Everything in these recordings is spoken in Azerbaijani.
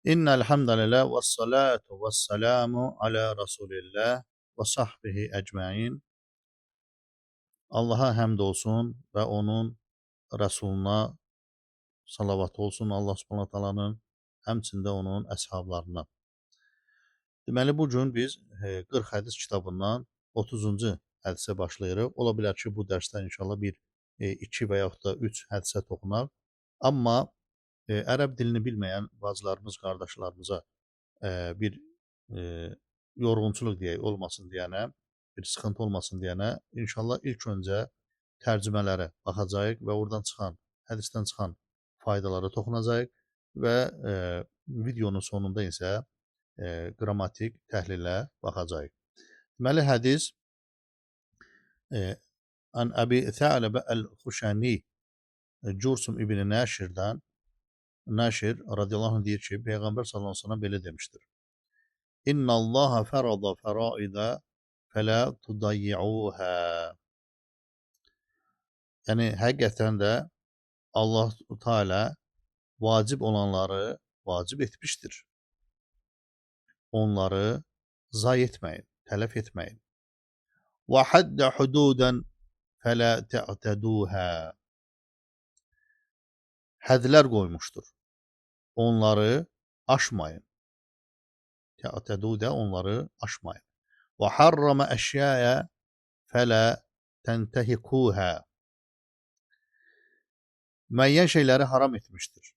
İnnel hamdalillah ve salatu ve selamu ala Resulillah ve sahbihi ecmaîn. Allah'a həmd olsun və onun Rəsuluna salavat olsun Allah Subhanahu taalanın, həmçində onun əshablarına. Deməli bu gün biz 40 hədis kitabından 30-cu hədisə başlayırıq. Ola bilər ki, bu dərsdə inşallah bir 2 və yaxud da 3 hədisə toxunaq. Amma ərəb dilini bilməyən bacılarımız, qardaşlarımıza bir yorğunçuluq deyək, olmasın deyənə, bir sıxıntı olmasın deyənə, inşallah ilk öncə tərcümələrə baxacağıq və oradan çıxan, hədisdən çıxan faydalara toxunacağıq və videonun sonunda isə qrammatik təhlilə baxacağıq. Deməli, hədis An Əbi Tha'ləbə Əl-Xuşəni Cursum İbn Nəşirdən, Nəşir radiyallahu anh deyir ki, Peyğəmbər sallallahu aleyhi ve sellem belə demişdir. İnna Allaha farada faraida fala tudayyi'uha. Yəni həqiqətən də Allah Teala vacib olanları vacib etmişdir. Onları zayi etməyin, tələf etməyin. Və haddə hududan fala ta'taduha. Hədlər qoymuşdur. Onları aşmayın. Ta'taduda onları aşmayın. Və harrama əşyaya fələ təntəhikuhə. Müəyyən şeyləri haram etmişdir.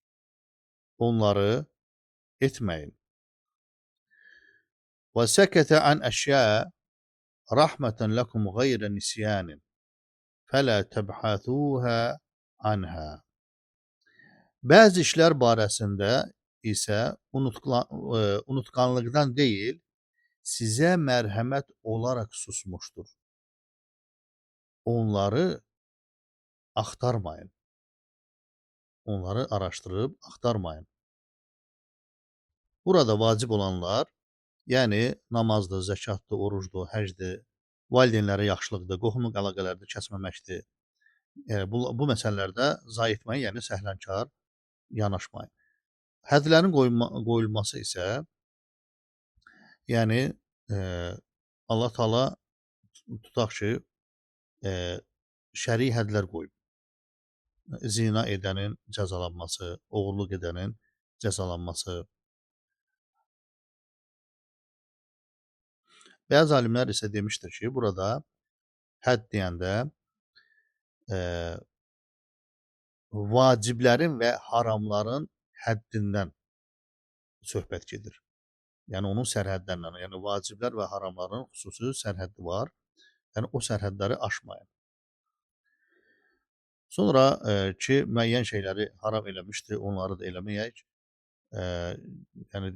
Onları etməyin. Və səkətə an əşyaya rahmətən ləkum qeyrə nisyanin fələ təbhətuhə anhə. Bəzi işlər barəsində isə unutqanlıqdan deyil, sizə mərhəmət olaraq susmuşdur. Onları axtarmayın. Onları araşdırıb axtarmayın. Burada vacib olanlar, yəni namazdır, zəkatdır, orucdur, həcdir, valideynlərə yaxşılıqdır, qohumluq əlaqələrdə kəsməməkdir. Bu məsələlərdə zayi etməyin, yəni səhlənkar yanaşmayın. Hədlərin qoyulması isə, yəni Allah Taala tutaq ki, şəri hədlər qoyub. Zina edənin cəzalanması, oğurluq edənin cəzalanması. Bəzi alimlər isə demişdir ki, burada hədd deyəndə vaciblərin və haramların həddindən söhbət gedir. Yəni onun sərhədlərindən, yəni vaciblər və haramların xüsusi sərhəddi var. Yəni o sərhədləri aşmayın. Sonra ki, müəyyən şeyləri haram eləmişdir, onları da eləməyək. Yəni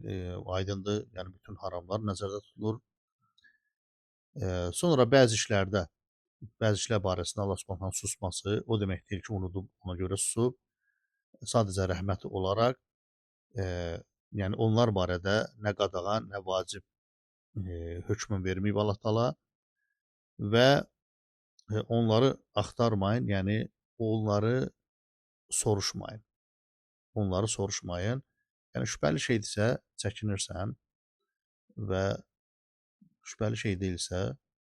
aydındır, yəni bütün haramlar nəzərdə tutulur. Sonra bəzi işlər barəsində Allah Subhanahu susması, o demək deyil ki, unudub, ona görə susub. Sadəcə rəhməti olaraq, yəni onlar barədə nə qadağan, nə vacib hökmün verməyib Allah Taala və onları axtarmayın, yəni onları soruşmayın. Onları soruşmayın. Yəni şübhəli şeydirsə çəkinirsən və şübhəli şey deyilsə,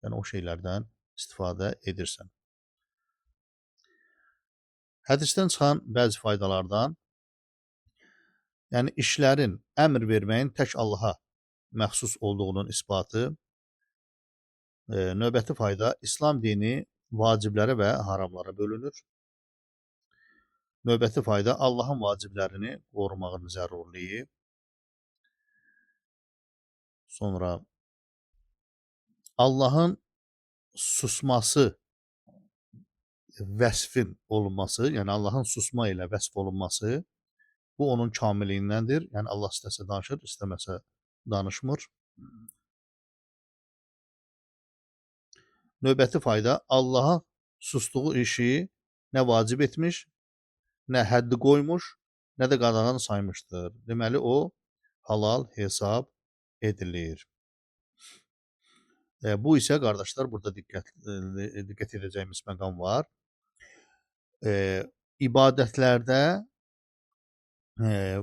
yəni o şeylərdən istifadə edirsən. Hədisdən çıxan bəzi faydalardan, yəni işlərin əmr verməyin tək Allaha məxsus olduğunun isbatı. Növbəti fayda, İslam dini vaciblərə və haramlara bölünür. Növbəti fayda, Allahın vaciblərini qorumağın zərurliyi. Sonra Allahın susması vəsfin olunması, yəni Allahın susma ilə vəsf olunması, bu onun kamilliyindəndir. Yəni Allah istəsə danışır, istəməsə danışmır. Növbəti fayda, Allaha sustuğu işi nə vacib etmiş, nə həddi qoymuş, nə də qadağan saymışdır. Deməli, o halal hesab edilir. Bu isə, qardaşlar, burada diqqət edəcəyimiz məqam var. İbadətlərdə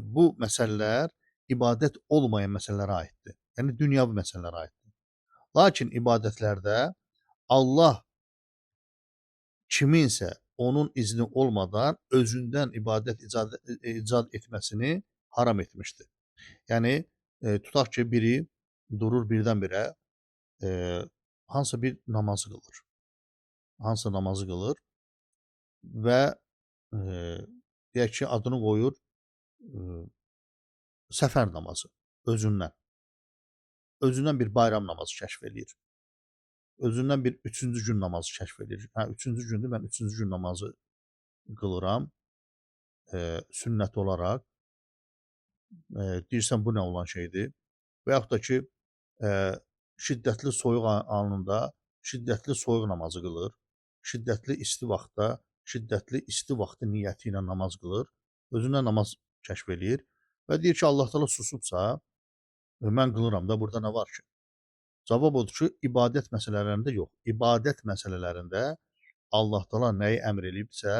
bu məsələlər ibadət olmayan məsələlərə aiddir. Yəni dünyəvi məsələlərə aiddir. Lakin ibadətlərdə Allah kiminsə onun izni olmadan özündən ibadət icad etməsini haram etmişdir. Yəni tutaq ki, biri durur birdən-birə hansısa bir namazı qılır. Hansısa namazı qılır və deyək ki, adını qoyur səfər namazı özündən. Özündən bir bayram namazı kəşf eləyir. Özündən bir 3-cü gün namazı kəşf eləyir. Hə, 3-cü gündür, mən 3-cü gün namazı qılıram sünnət olaraq. Deyirsən, bu nə olan şeydir? Və yaxud da ki, şiddətli soyuq anında şiddətli soyuq namazı qılır. Şiddətli isti vaxtda, şiddətli isti vaxtı niyyəti ilə namaz qılır. Özündən namaz kəşf eləyir və deyir ki, Allah Taala susubsa, mən qılıram da, burada nə var ki? Cavab odur ki, ibadət məsələlərində yox. İbadət məsələlərində Allah Taala nəyi əmr eləyibsə,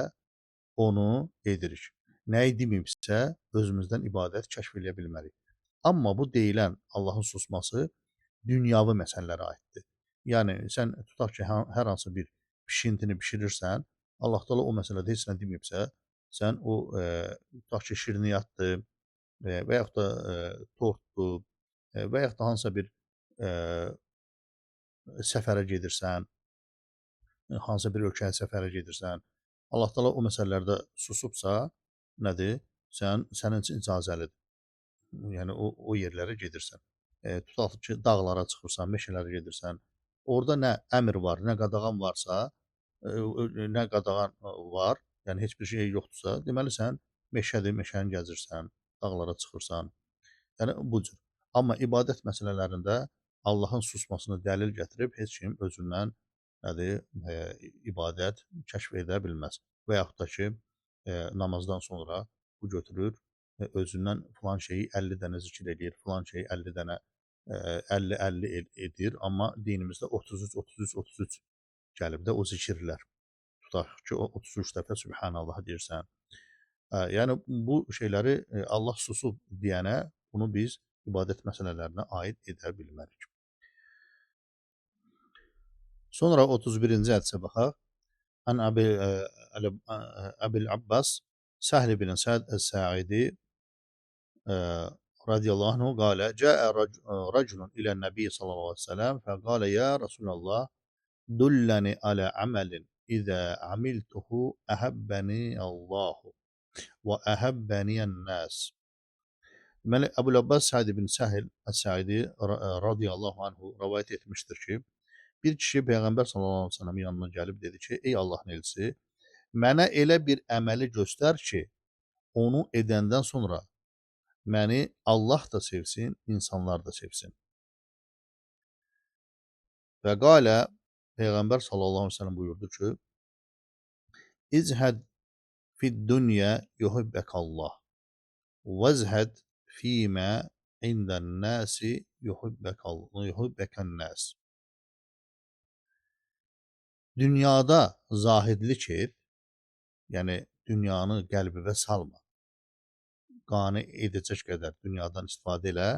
onu edirik. Nəyi deməyibsə, özümüzdən ibadət kəşf eləyə bilmərik. Amma bu deyilən Allahın susması dünyavi məsələlərə aiddir. Yəni, sən tutaq ki, hər hansı bir bişintini bişirirsən, Allah Taala o məsələdə heç nə deməyibsə, sən o, tutaq ki, şirniyyatdır və yaxud da tortdur və yaxud da hansısa bir səfərə gedirsən, hansısa bir ölkəyə səfərə gedirsən, Allah Taala o məsələlərdə susubsa, nədir? Sənin üçün icazəlidir. Yəni o yerlərə gedirsən. Tutaq ki, dağlara çıxırsan, meşələrə gedirsən. Orada nə əmr var, nə qadağan varsa, nə qadağan var, yəni heç bir şey yoxdursa, deməli sən meşədir, meşəni gəzirsən, dağlara çıxırsan. Yəni bu cür. Amma ibadət məsələlərində Allahın susmasını dəlil gətirib heç kim özündən nədir, ibadət kəşf edə bilməz. Və yaxud da ki, namazdan sonra bu götürür, özündən filan şeyi 50 dənə zikr edir, filan şeyi 50 dənə 50-50 edir, amma dinimizdə 33-33-33 gəlib də o zikirlər. Tutaq ki, o 33 dəfə Sübhanallah deyirsən. Yəni bu şeyləri Allah susub deyənə bunu biz ibadət məsələlərinə aid edə bilmərik. Sonra 31-ci hədisə baxaq. Ən Əbil Abbas Səhl ibn Səd Əs-Səidi radiyallahu anhu qalə Cəə rəculun ilə Nəbi sallallahu aleyhi ve sellem fəqalə ya Rasulallah dulləni alə əməlin İzə amiltuhu əhəbbəni Allahu və əhəbbəniyən nəs. Deməli, Əbul Abbas Səd ibn Səhl Əs-Səidi radiyallahu anhu rəvayət etmişdir ki, bir kişi Peyğəmbər sallallahu aleyhi ve sellem yanına gəlib dedi ki, ey Allahın elçisi, mənə elə bir əməli göstər ki, onu edəndən sonra məni Allah da sevsin, insanlar da sevsin. Və qalə, Peyğəmbər sallallahu aleyhi ve sellem buyurdu ki, İzhəd fid dünya yuhibbəkallah vəzhəd fīmə indən nəsi yuhibbəkən nəs. Dünyada zahidlik et, yəni dünyanı qəlbivə salma. Qane edəcək qədər dünyadan istifadə elə,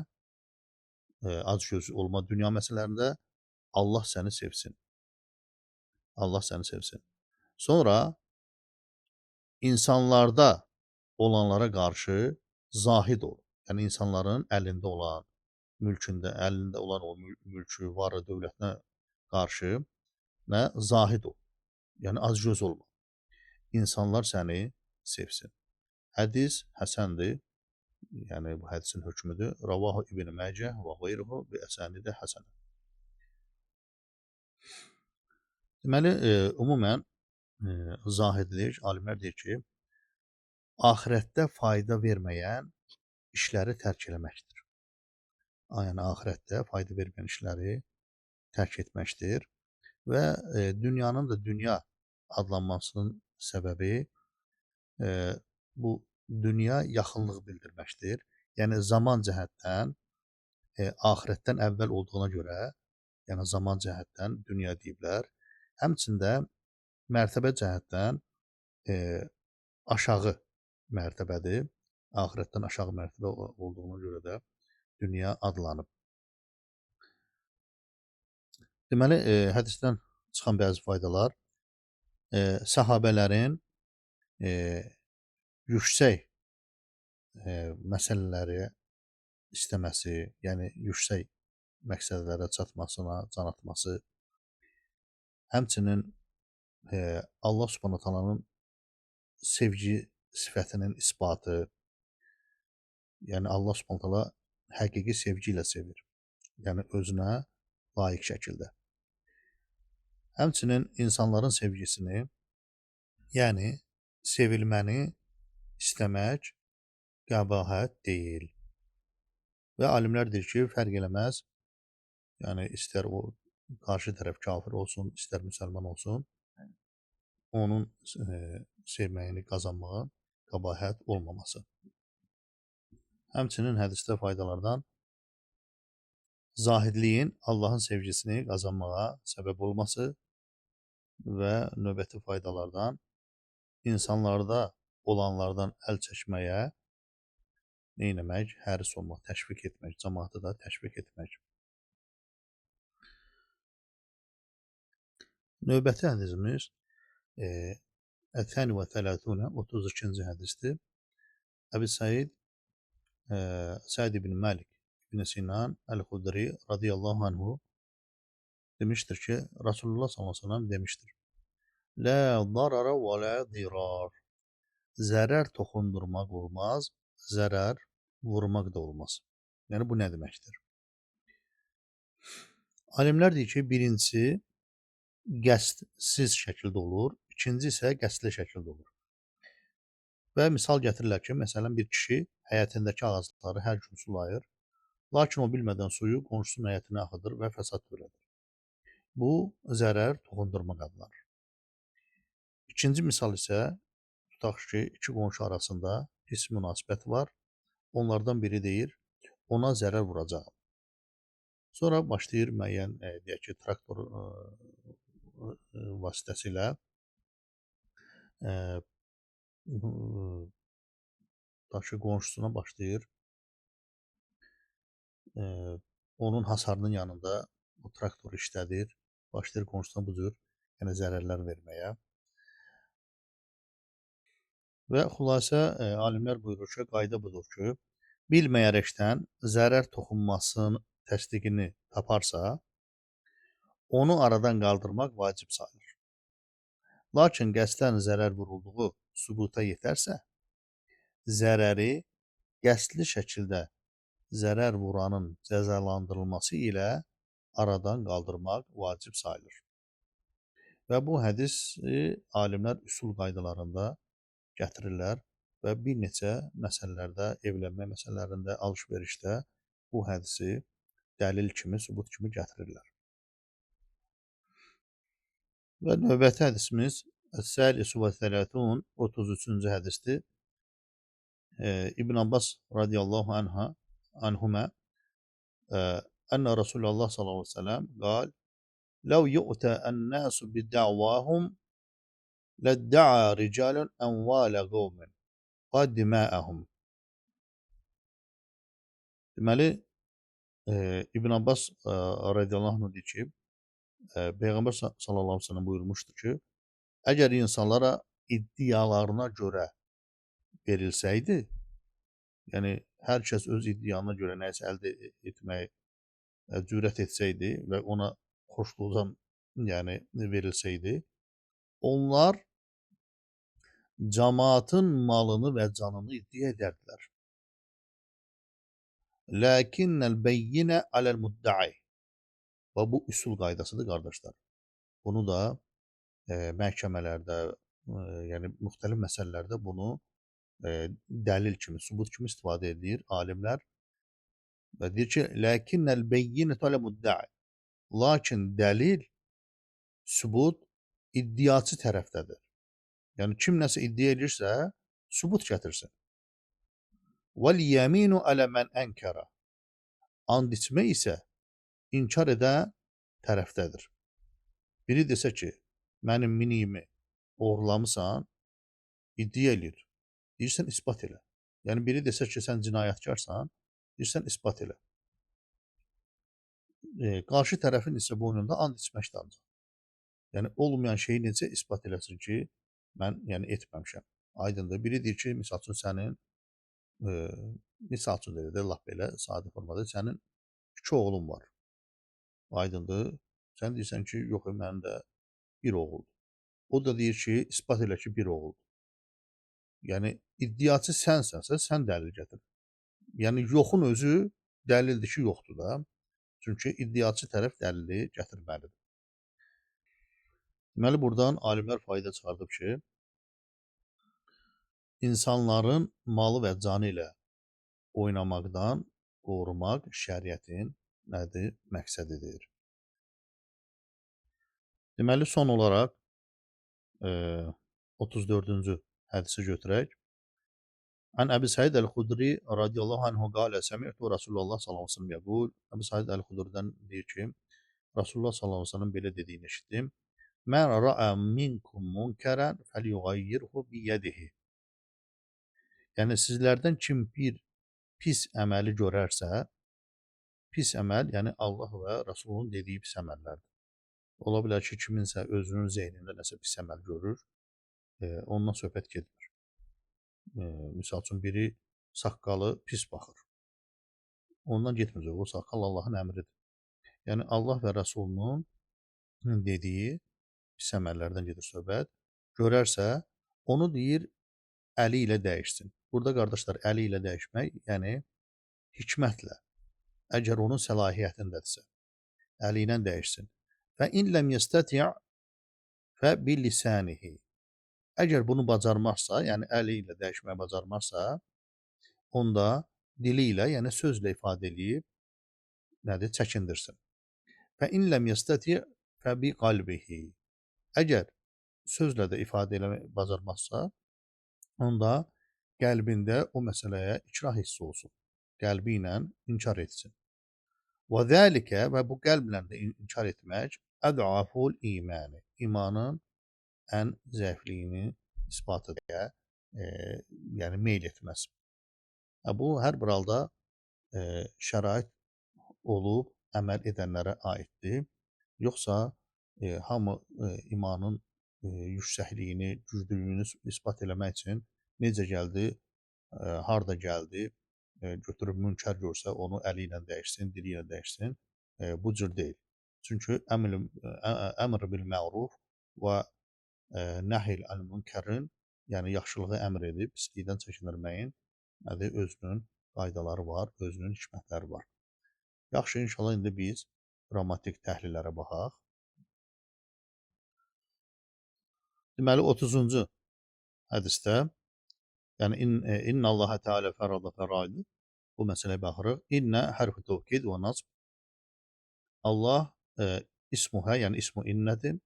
acgöz olma dünya məsələlərində Allah səni sevsin. Allah səni sevsin. Sonra insanlarda olanlara qarşı zahid ol. Yəni insanların əlində olan, mülkündə, əlində olan o mülkü, varı, dövlətinə qarşı nə zahid ol. Yəni acgöz olma. İnsanlar səni sevsin. Hədis həsəndir. Yəni bu hədisin hökmüdür. Ravahu İbn Məcəh və qeyruhu bi əsanidə həsənə. Deməli, ümumən zahidlik, alimlər deyir ki, axirətdə fayda verməyən işləri tərk eləməkdir. Yəni axirətdə fayda verməyən işləri tərk etməkdir və dünyanın da dünya adlanmasının səbəbi bu dünya yaxınlıq bildirməkdir. Yəni zaman cəhətdən axirətdən əvvəl olduğuna görə, yəni zaman cəhətdən dünya deyiblər. Həmçində mərtəbə cəhətdən aşağı mərtəbədir. axirətdən aşağı mərtəbə olduğuna görə də dünya adlanıb. Deməli, hədisdən çıxan bəzi faydalar, səhabələrin yüksək məsələləri istəməsi, yəni yüksək məqsədlərə çatmasına can atması, həmçinin Allah Subhanahu taalanın sevgi sifətinin isbatı, yəni Allah Subhanahu taala həqiqi sevgi ilə sevir, yəni özünə layiq şəkildə. Həmçinin insanların sevgisini, yəni sevilməni istəmək qəbahət deyil. Və alimlər deyir ki, fərq eləməz, yəni istər o qarşı tərəf kafir olsun, istər müsəlman olsun, onun sevməyini qazanmağa qəbahət olmaması. Həmçinin hədisdə faydalardan zahidliyin Allahın sevgisini qazanmağa səbəb olması və növbəti faydalardan insanlarda olanlardan əl çəkməyə neynəmək? Həris olmaq, təşviq etmək, cəmaatı da təşviq etmək. Növbəti hədisimiz Ətəni və Tələtünə 32-ci hədisdir. Əbi Səid Səid ibn Məlik ibn Sinan Əl-Xudri radiyallahu anhu demişdir ki, Rasulullah s.ə.v demişdir. Lə darara və lə dirar. Zərər toxundurmaq olmaz, zərər vurmaq da olmaz. Yəni, bu nə deməkdir? Alimlər deyir ki, birincisi qəsdsiz şəkildə olur, ikinci isə qəsdli şəkildə olur. Və misal gətirirlər ki, məsələn, bir kişi həyətindəki ağacları hər gün sulayır, lakin o bilmədən suyu qonşusunun həyətinə axıdır və fəsad törədir. Bu, zərər toxundurmaq adlanır. İkinci misal isə, tutaq ki, iki qonşu arasında pis münasibət var, onlardan biri deyir, ona zərər vuracaq. Sonra başlayır müəyyən, deyək ki, traktor vasitəsilə daşı qonşusuna başlayır onun hasarının yanında bu traktoru işlədir, başlayır qonşusuna bu cür yəni zərərlər verməyə. Və xülasə alimlər buyurur ki, qayda budur ki, bilməyərəkdən zərər toxunmasının təsdiqini taparsa, onu aradan qaldırmaq vacib sayılır. Lakin qəsdən zərər vurulduğu sübuta yetərsə, zərəri qəsdli şəkildə zərər vuranın cəzalandırılması ilə aradan qaldırmaq vacib sayılır. Və bu hədisi alimlər üsul qaydalarında gətirirlər və bir neçə məsələlərdə, evlənmə məsələlərində, alış-verişdə bu hədisi dəlil kimi, sübut kimi gətirirlər. Və növbəti hədisimiz Əs-Səlisu və Tələtun 33-cü hədisdir. İbn Abbas radiyallahu anhumə ənə Rasulullah sallallahu aleyhi ve sellem qal Ləv yu'tə ən-nəsu bidəvahum ləddə'a ricalun ənvalə qovmin və diməəhum. Deməli, İbn Abbas radiyallahu anh deyir ki, Peyğəmbər sallallahu aleyhi ve sellem buyurmuşdur ki, əgər insanlara iddialarına görə verilsəydi, yəni hər kəs öz iddiana görə nəyisə əldə etməyə cürət etsəydi və ona xoşluqdan yəni verilsəydi, onlar cəmaatın malını və canını iddia edərdilər. Lakinnəl beyyinə aləl muddəi. Və bu üsul qaydasıdır, qardaşlar. Bunu da məhkəmələrdə, yəni müxtəlif məsələlərdə bunu dəlil kimi, sübut kimi istifadə edir alimlər. Və deyir ki, lakinnəl beyyinə aləl muddəi. Lakin dəlil, sübut iddiaçı tərəfdədir. Yəni, kim nəsə iddia edirsə, sübut gətirsin. Vəl-yəminu alə mən ənkərə. And içmə isə inkar edən tərəfdədir. Biri desə ki, mənim miniyimi oğurlamısan, iddia edir. Deyirsən, ispat elə. Yəni biri desə ki, sən cinayətkarsan, deyirsən isbat elə. Qarşı tərəfin isə boynunda and içmək də ancaq. Yəni olmayan şeyi necə isbat eləsin ki, mən yəni etməmişəm. Aydındır. Biri deyir ki, misal üçün sənin misal üçün də lap belə sadə formada sənin 2 oğlun var. Aydındır. Sən deyirsən ki, yox, mənim də bir oğuldur. O da deyir ki, isbat elə ki, bir oğuldur. Yəni iddiaçı sənsənsə, sən dəlil gətir. Yəni yoxun özü dəlildir ki, yoxdur da. Çünki iddiaçı tərəf dəlili gətirməlidir. Deməli, buradan alimlər fayda çıxardıb ki, insanların malı və canı ilə oynamaqdan qorumaq şəriətin nədir? Məqsədidir. Deməli, son olaraq 34-cü hədisi götürək. Ən Əbi Səid Əl-Xudri radiyallahu anhu qalə səmi'tu Rasulullah sallallahu əleyhi və səlləm yəqul. Əbi Səid Əl-Xudridən deyir ki, Rasulullah sallallahu əleyhi və səlləm belə dediyini eşitdim. Mən ra'a minkum munkəran fəlyughayyirhu bi yadihi. Yəni sizlərdən kim bir pis əməli görərsə, pis əməl, yəni Allah və Rasulunun dediyi pis əməllərdir. Ola bilər ki, kiminsə özünün zehnində nəsə pis əməl görür, ondan söhbət getmir. Misal üçün, biri saqqalı pis baxır. Ondan getmir, o saqqal Allahın əmridir. Yəni, Allah və Rəsulunun dediyi pis əməllərdən gedir söhbət. Görərsə, onu deyir, əli ilə dəyişsin. Burada, qardaşlar, əli ilə dəyişmək, yəni hikmətlə, əgər onun səlahiyyətindədirsə, əli ilə dəyişsin. Və in ləm yəstəti' fə bilisanihi. Əgər bunu bacarmazsa, yəni əli ilə dəyişməyi bacarmazsa, onda dili ilə, yəni sözlə ifadə edib, nədir, çəkindirsin. Fə in ləm yəstəti' fə bi qalbihi. Əgər sözlə də ifadə eləmək bacarmazsa, onda qəlbində o məsələyə ikrah hissi olsun. Qəlbi ilə inkar etsin. Və zəlikə, və bu qəlblə də inkar etmək, əd'aful imani. İmanın ən zəifliyini isbat edə, yəni meyl etməz. Bu, hər bir halda şərait olub əməl edənlərə aiddir. Yoxsa hamı imanın yüksəkliyini, güclülüyünü isbat eləmək üçün necə gəldi, harda gəldi, götürüb münkər görsə, onu əli ilə dəyişsin, dili ilə dəyişsin, bu cür deyil. Çünki əmr bil məruf və nəhil əl-münkərin, yəni yaxşılığı əmr edib, pislikdən çəkindirməyin özünün qaydaları var, özünün hikmətləri var. Yaxşı, inşallah indi biz qrammatik təhlillərə baxaq. Deməli, 30-cu hədisdə, yəni İnna Allaha Teala fərada fəraidi, bu məsələyə baxırıq. İnnə hərfi tövkid və nasb. Allah ismuhə, yəni ismu innədir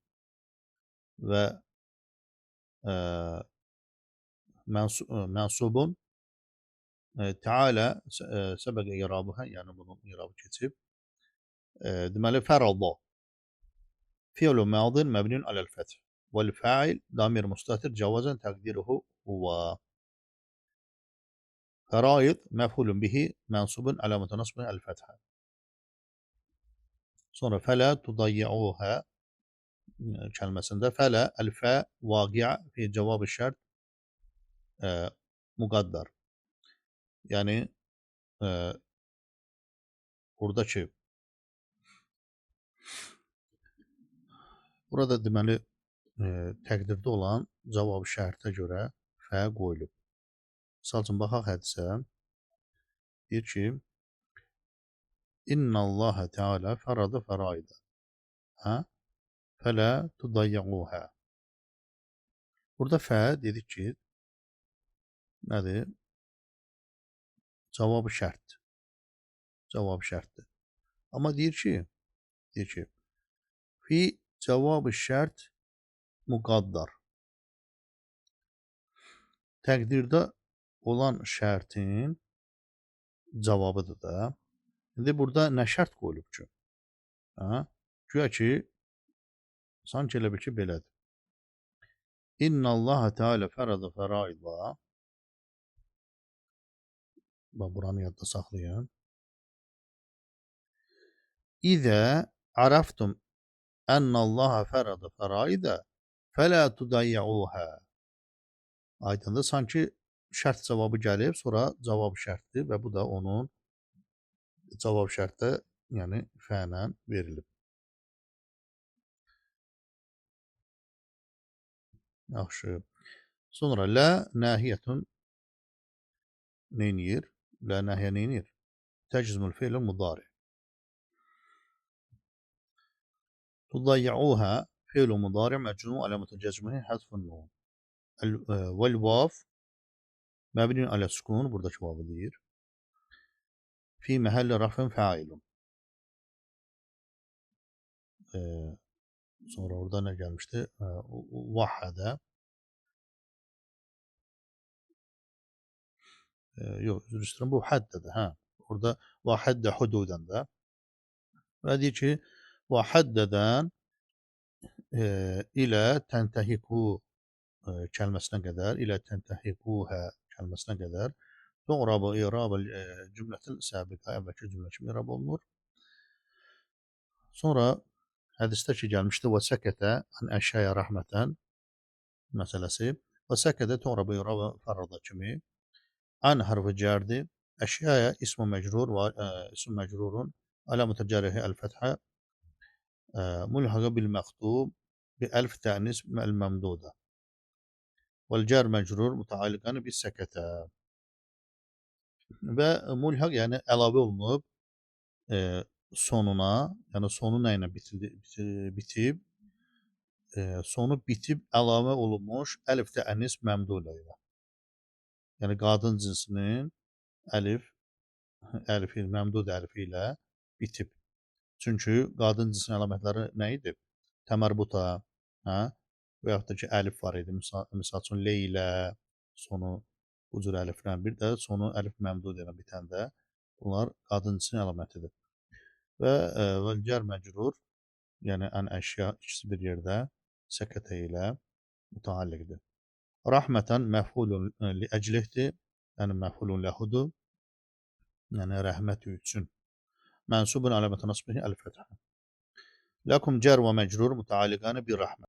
və mənsubun Teala səbəqə irabıhə, yəni bunun irabı keçib. Deməli, fərada fi'lu madin məbnun aləl fəth vəl fa'il damir mustatir cavazən təqdiruhu huva. Fəraid məfhulun bihi mənsubun aləmətə nasbun əl-fəthə. Sonra fələ tudayyi'uhə kəlməsində fələ əl-fə vaqi'a fi cavab-ı şərt müqaddar. Yəni buradakı burada deməli təqdirdə olan cavab-ı şərtə görə fə qoyulub. Misal üçün, baxaq hədisə. Deyir ki, İnna Allaha Teala fərada fəraidə. Fələ tudayyi'uhə. Burada fə dedik ki, nədir? Cavab-ı şərtdir. Cavab-ı şərtdir. Amma deyir ki, fi cavab-ı şərt müqaddar. Təqdirdə olan şərtin cavabıdır da. İndi burada nə şərt qoyulub ki? Güya ki, sanki elə bir ki, belədir. İnna Allaha Teala fərada fəraidə. Bax, buranı yadda saxlayın. İzə araftum ənəllaha fərada fəraidə fələ tudayyuhə. Aydındır. Sanki şərt cavabı gəlib, sonra cavab şərtdir və bu da onun cavab şərtdə, yəni fə'lə verilib. Yaxşı. Sonra lə nəhiyyətun neyniyir? Lə nəhiyyə neyniyir? Təcizmül fi'l mudari. Tudayyuhə fi'l mudari məcnun aləmətə cəzmihi həzfun nun. Vəl vav məbniyun alə sukun, buradakı vavı deyir. Fi məhəlli rafin fəilun. Sonra orada nə gəlmişdi? Vahədə. Yox, üzr istəyirəm, bu həddədir. Hə. Orada vahəddə hududəndə. Və deyir ki, vahəddədən ilə təntəhiqu kəlməsinə qədər, ilə təntəhiquhə kəlməsinə qədər tu'rabu i'rabul cümlətil səbiqə, əvvəlki cümlə kimi i'rab olunur. Sonra hədisdə ki gəlmişdi və səkətə an əşyaya rəhmətən məsələsi və səkətə tu'rabu i'rabə fərada kimi an hərfi cərdir. Əşyaya ismu məcrur və ismu məcrurun aləmətə cərrihi əl-fəthə mulhaqə bil məxtub bi əlf tə'nis məl-məmdudə. Vəl-cər məcrur mütəalliqən bis səkətə. Və mulhaq yəni əlavə olunub sonuna, yəni sonu nə ilə bitib, sonu bitib əlavə olunmuş əlif tə'nis məmdudə ilə. Yəni qadın cinsinin əlifi, məmdud əlifi ilə bitib. Çünki qadın cinsinin əlamətləri nə idi? Təmərbuta, hə? Və yaxud da ki, əlif var idi. Misal üçün, leylə, sonu bu cür əliflə, bir də sonu əlif məmdud ilə bitəndə bunlar qadın cinsinin əlamətidir. Və vəl-cər məcrur, yəni ən əşya ikisi bir yerdə səkətə ilə mütəalliqdir. Rəhmətən məfulun li əclihdir, yəni məfulun ləhudur, yəni rəhmət üçün. Mənsubun aləmətə nasbihi əl-fəthə. Ləkum cər və məcrur mütəalliqanə bir rəhmət.